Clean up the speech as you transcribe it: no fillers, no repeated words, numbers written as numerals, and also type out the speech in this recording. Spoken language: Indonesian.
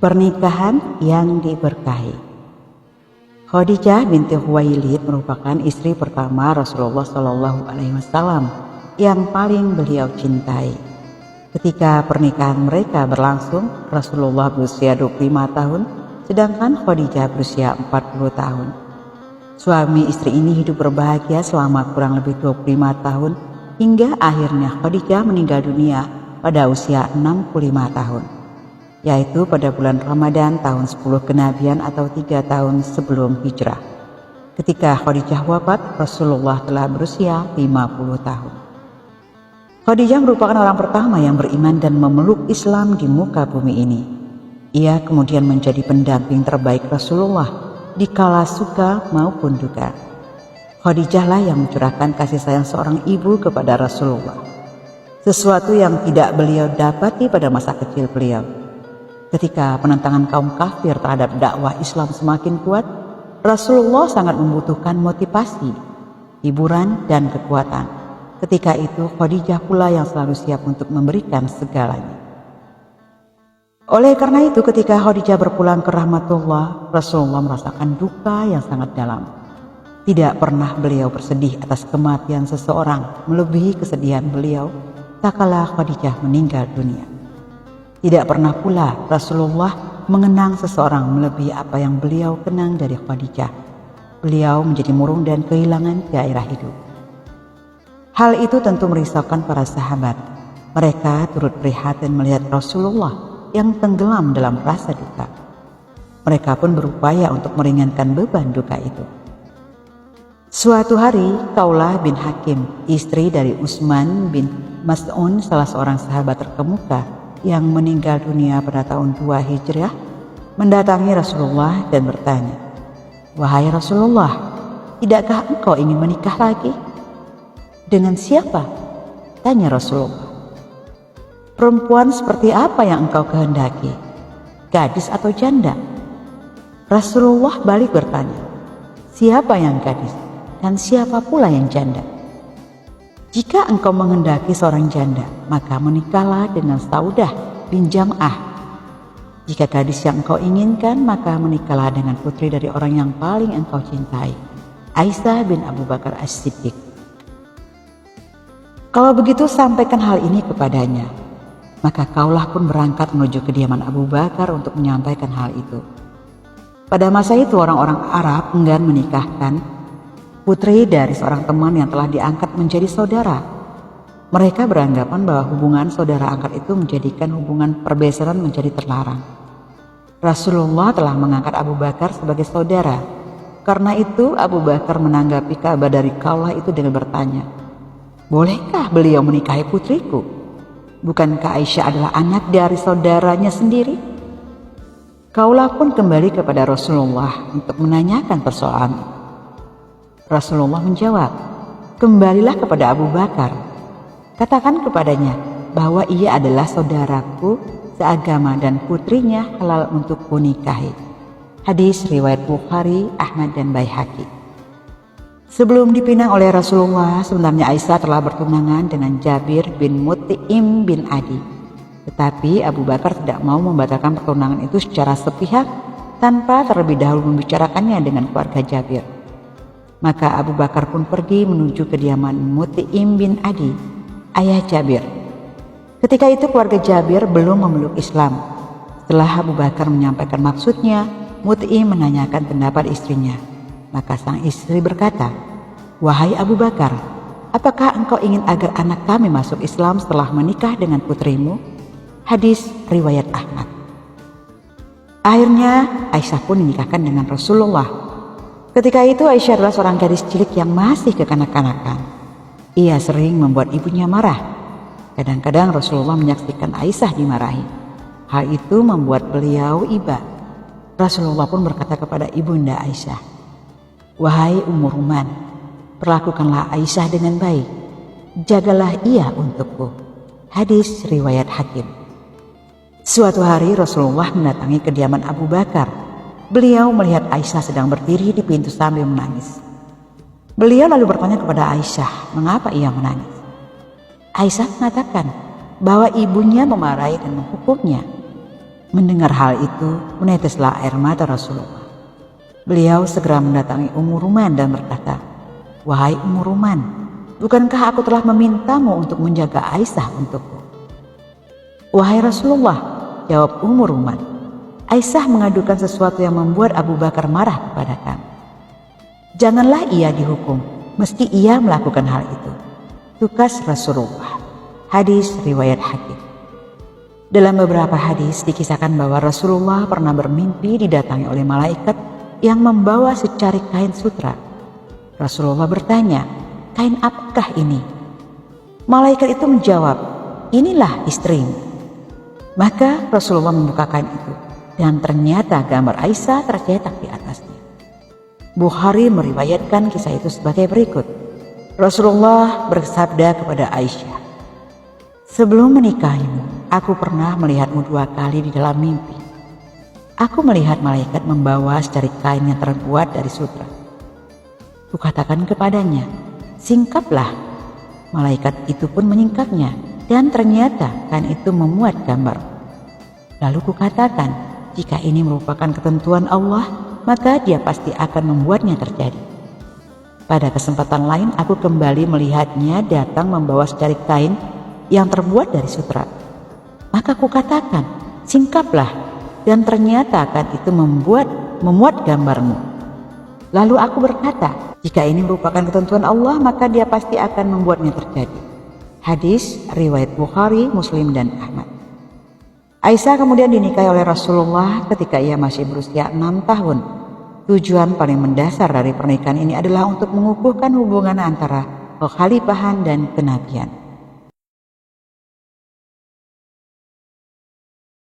Pernikahan yang diberkahi. Khadijah binti Khuwailid merupakan istri pertama Rasulullah SAW yang paling beliau cintai. Ketika pernikahan mereka berlangsung, Rasulullah berusia 25 tahun, sedangkan Khadijah berusia 40 tahun. Suami istri ini hidup berbahagia selama kurang lebih 25 tahun, hingga akhirnya Khadijah meninggal dunia pada usia 65 tahun. Yaitu pada bulan Ramadan tahun 10 kenabian atau 3 tahun sebelum hijrah. Ketika Khadijah wafat, Rasulullah telah berusia 50 tahun. Khadijah merupakan orang pertama yang beriman dan memeluk Islam di muka bumi ini. Ia kemudian menjadi pendamping terbaik Rasulullah di kala suka maupun duka. Khadijah lah yang mencurahkan kasih sayang seorang ibu kepada Rasulullah, sesuatu yang tidak beliau dapati pada masa kecil beliau. Ketika penentangan kaum kafir terhadap dakwah Islam semakin kuat, Rasulullah sangat membutuhkan motivasi, hiburan, dan kekuatan. Ketika itu Khadijah pula yang selalu siap untuk memberikan segalanya. Oleh karena itu ketika Khadijah berpulang ke rahmatullah, Rasulullah merasakan duka yang sangat dalam. Tidak pernah beliau bersedih atas kematian seseorang melebihi kesedihan beliau tak kala Khadijah meninggal dunia. Tidak pernah pula Rasulullah mengenang seseorang melebihi apa yang beliau kenang dari Khadijah. Beliau menjadi murung dan kehilangan gairah hidup. Hal itu tentu merisaukan para sahabat. Mereka turut prihatin melihat Rasulullah yang tenggelam dalam rasa duka. Mereka pun berupaya untuk meringankan beban duka itu. Suatu hari, Khawlah bin Hakim, istri dari Utsman bin Mas'un, salah seorang sahabat terkemuka yang meninggal dunia pada tahun 2 Hijriah, mendatangi Rasulullah dan bertanya, "Wahai Rasulullah, tidakkah engkau ingin menikah lagi?" "Dengan siapa?" tanya Rasulullah. "Perempuan seperti apa yang engkau kehendaki? Gadis atau janda?" Rasulullah balik bertanya, "Siapa yang gadis dan siapa pula yang janda?" "Jika engkau menghendaki seorang janda, maka menikahlah dengan Saudah bin Jam'ah. Jika gadis yang engkau inginkan, maka menikahlah dengan putri dari orang yang paling engkau cintai, Aisyah bin Abu Bakar As-Siddiq. Kalau begitu sampaikan hal ini kepadanya." Maka Khawlah pun berangkat menuju kediaman Abu Bakar untuk menyampaikan hal itu. Pada masa itu orang-orang Arab enggan menikahkan putri dari seorang teman yang telah diangkat menjadi saudara. Mereka beranggapan bahwa hubungan saudara angkat itu menjadikan hubungan perbesaran menjadi terlarang. Rasulullah telah mengangkat Abu Bakar sebagai saudara. Karena itu Abu Bakar menanggapi kabar dari Khawlah itu dengan bertanya, "Bolehkah beliau menikahi putriku? Bukankah Aisyah adalah anak dari saudaranya sendiri?" Khawlah pun kembali kepada Rasulullah untuk menanyakan persoalan itu. Rasulullah menjawab, "Kembalilah kepada Abu Bakar. Katakan kepadanya bahwa ia adalah saudaraku seagama dan putrinya halal untuk kunikahi." Hadis riwayat Bukhari, Ahmad, dan Baihaqi. Sebelum dipinang oleh Rasulullah, sebenarnya Aisyah telah bertunangan dengan Jabir bin Mut'im bin Adi. Tetapi Abu Bakar tidak mau membatalkan pertunangan itu secara sepihak tanpa terlebih dahulu membicarakannya dengan keluarga Jabir. Maka Abu Bakar pun pergi menuju kediaman Mut'im bin Adi, ayah Jabir. Ketika itu keluarga Jabir belum memeluk Islam. Setelah Abu Bakar menyampaikan maksudnya, Mut'im menanyakan pendapat istrinya. Maka sang istri berkata, "Wahai Abu Bakar, apakah engkau ingin agar anak kami masuk Islam setelah menikah dengan putrimu?" Hadis riwayat Ahmad. Akhirnya Aisyah pun dinikahkan dengan Rasulullah. Ketika itu Aisyah adalah seorang gadis cilik yang masih kekanak-kanakan. Ia sering membuat ibunya marah. Kadang-kadang Rasulullah menyaksikan Aisyah dimarahi. Hal itu membuat beliau iba. Rasulullah pun berkata kepada ibunda Aisyah, "Wahai Ummu Ruman, perlakukanlah Aisyah dengan baik. Jagalah ia untukku." Hadis riwayat Hakim. Suatu hari Rasulullah mendatangi kediaman Abu Bakar. Beliau melihat Aisyah sedang berdiri di pintu sambil menangis. Beliau lalu bertanya kepada Aisyah, mengapa ia menangis? Aisyah mengatakan bahwa ibunya memarahi dan menghukumnya. Mendengar hal itu, meneteslah air mata Rasulullah. Beliau segera mendatangi Ummu Ruman dan berkata, "Wahai Ummu Ruman, bukankah aku telah memintamu untuk menjaga Aisyah untukku?" "Wahai Rasulullah," jawab Ummu Ruman, "Aisyah mengadukan sesuatu yang membuat Abu Bakar marah kepada kami. Janganlah ia dihukum, meski ia melakukan hal itu." Tukas Rasulullah. Hadis riwayat Hakim. Dalam beberapa hadis dikisahkan bahwa Rasulullah pernah bermimpi didatangi oleh malaikat yang membawa secari kain sutra. Rasulullah bertanya, "Kain apakah ini?" Malaikat itu menjawab, "Inilah istrimu." Maka Rasulullah membuka kain itu dan ternyata gambar Aisyah tercetak di atasnya. Bukhari meriwayatkan kisah itu sebagai berikut. Rasulullah bersabda kepada Aisyah, "Sebelum menikahimu, aku pernah melihatmu 2 kali di dalam mimpi. Aku melihat malaikat membawa secari kain yang terbuat dari sutra. Kukatakan kepadanya, 'Singkaplah.' Malaikat itu pun menyingkapnya dan ternyata kain itu memuat gambar. Lalu kukatakan, jika ini merupakan ketentuan Allah, maka dia pasti akan membuatnya terjadi. Pada kesempatan lain aku kembali melihatnya datang membawa secari kain yang terbuat dari sutra. Maka kukatakan, 'Singkaplah.' Dan ternyata kain itu memuat gambarmu. Lalu aku berkata, jika ini merupakan ketentuan Allah, maka dia pasti akan membuatnya terjadi." Hadis riwayat Bukhari, Muslim, dan Ahmad. Aisyah kemudian dinikahi oleh Rasulullah ketika ia masih berusia 6 tahun. Tujuan paling mendasar dari pernikahan ini adalah untuk mengukuhkan hubungan antara kekhalifahan dan kenabian.